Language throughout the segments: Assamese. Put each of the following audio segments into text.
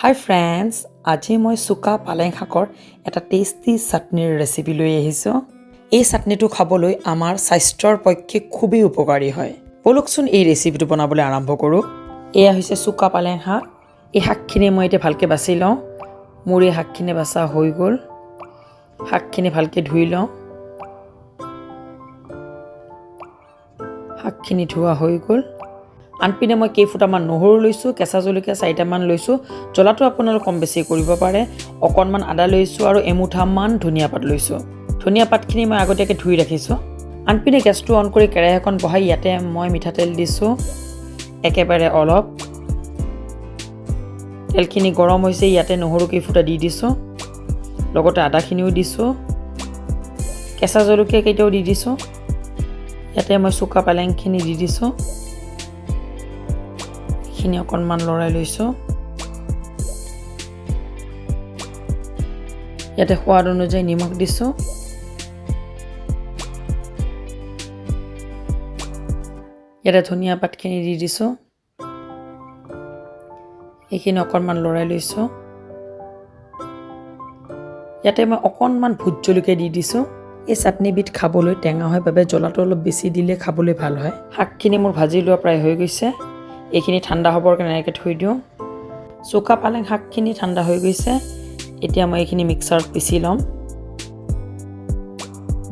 Hi friends, আজি মই suka palak শাকৰ এটা টেস্টি চাটনিৰ ৰেচিপি লৈ আহিছো। এই চাটনিটো খাবলৈ আমাৰ স্বাস্থ্যৰ পক্ষে খুবেই উপকাৰী হয়। বলকচোন এই ৰেচিপিটো বনাবলৈ আৰম্ভ কৰোঁ। এয়া হৈছে suka palak শাক। এই শাকখিনি মই এতিয়া ভালকৈ বাছি লওঁ। মোৰ এই শাকখিনি বাছা হৈ গ'ল। শাকখিনি ভালকৈ ধুই লওঁ। শাকখিনি ধোৱা হৈ গ'ল। আনপিনে মই কেইফুটামান নহৰু লৈছোঁ, কেঁচা জলকীয়া 4টামান লৈছোঁ, জ্বলাটো আপোনালোকে কম বেছি কৰিব পাৰে। অকণমান আদা লৈছোঁ আৰু এমুঠামান ধনিয়া পাত লৈছোঁ। ধনিয়া পাতখিনি মই আগতীয়াকৈ ধুই ৰাখিছোঁ। আনপিনে গেছটো অন কৰি কেৰাহী এখন বহাই ইয়াতে মই মিঠাতেল দিছোঁ একেবাৰে অলপ। তেলখিনি গৰম হৈছে, ইয়াতে নহৰু কেইফুটা দি দিছোঁ, লগতে আদাখিনিও দিছোঁ, কেঁচা জলকীয়া কেইটাও দি দিছোঁ। ইয়াতে মই suka palakখিনি দি দিছোঁ। খিনি অকণমান লৰাই লৈছোঁ। ইয়াতে সোৱাদ অনুযায়ী নিমখ দিছোঁ। ইয়াতে ধনিয়া পাতখিনি দি দিছোঁ। এইখিনি অকণমান লৰাই লৈছোঁ। ইয়াতে মই অকণমান ভোট জলকীয়া দি দিছোঁ। এই চাটনিবিধ খাবলৈ টেঙা হয় বাবে জ্বলাটো অলপ বেছি দিলে খাবলৈ ভাল হয়। শাকখিনি মোৰ ভাজি লোৱা প্ৰায় হৈ গৈছে। এইখিনি ঠাণ্ডা হ'বৰ কাৰণে এনেকৈ থৈ দিওঁ। suka palak শাকখিনি ঠাণ্ডা হৈ গৈছে। এতিয়া মই এইখিনি মিক্সাৰত পিচি ল'ম।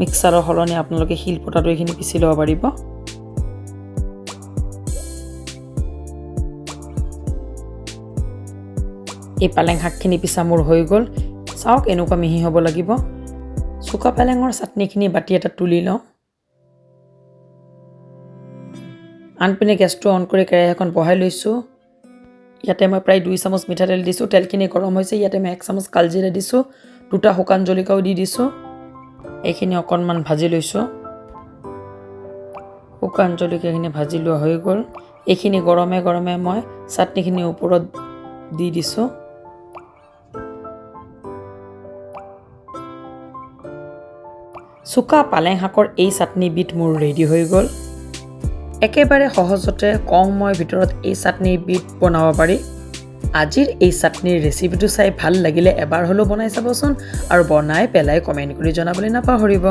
মিক্সাৰৰ সলনি আপোনালোকে শিলপতাটো এইখিনি পিচি ল'ব পাৰিব। এই পালেং শাকখিনি পিছা মোৰ হৈ গ'ল। চাওক এনেকুৱা মিহি হ'ব লাগিব। suka palakৰ চাটনিখিনি বাতি এটা তুলি লওঁ। আনপিনে গেছটো অন কৰি কেৰাহী এখন বহাই লৈছোঁ। ইয়াতে মই প্ৰায় 2 চামুচ মিঠাতেল দিছোঁ। তেলখিনি গৰম হৈছে। ইয়াতে মই 1 চামুচ কালজিৰা দিছোঁ, 2টা শুকান জলকীয়াও দি দিছোঁ। এইখিনি অকণমান ভাজি লৈছোঁ। শুকান জলকীয়াখিনি ভাজি লোৱা হৈ গ'ল। এইখিনি গৰমে গৰমে মই চাটনিখিনিৰ ওপৰত দি দিছোঁ। suka palak শাকৰ এই চাটনিবিধ মোৰ ৰেডি হৈ গ'ল। একেবাৰে সহজতে কম সময়ৰ ভিতৰত এই চাটনিবিধ বনাব পাৰি। আজিৰ এই চাটনিৰ ৰেচিপিটো চাই ভাল লাগিলে এবাৰ হ'লেও বনাই চাবচোন আৰু বনাই পেলাই কমেণ্ট কৰি জনাবলৈ নাপাহৰিব।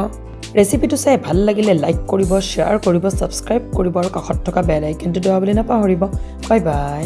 ৰেচিপিটো চাই ভাল লাগিলে লাইক কৰিব, শ্বেয়াৰ কৰিব, ছাবস্ক্ৰাইব কৰিব আৰু কাষত থকা বেল আইকনটো দবাবলৈ নাপাহৰিব। Bye bye.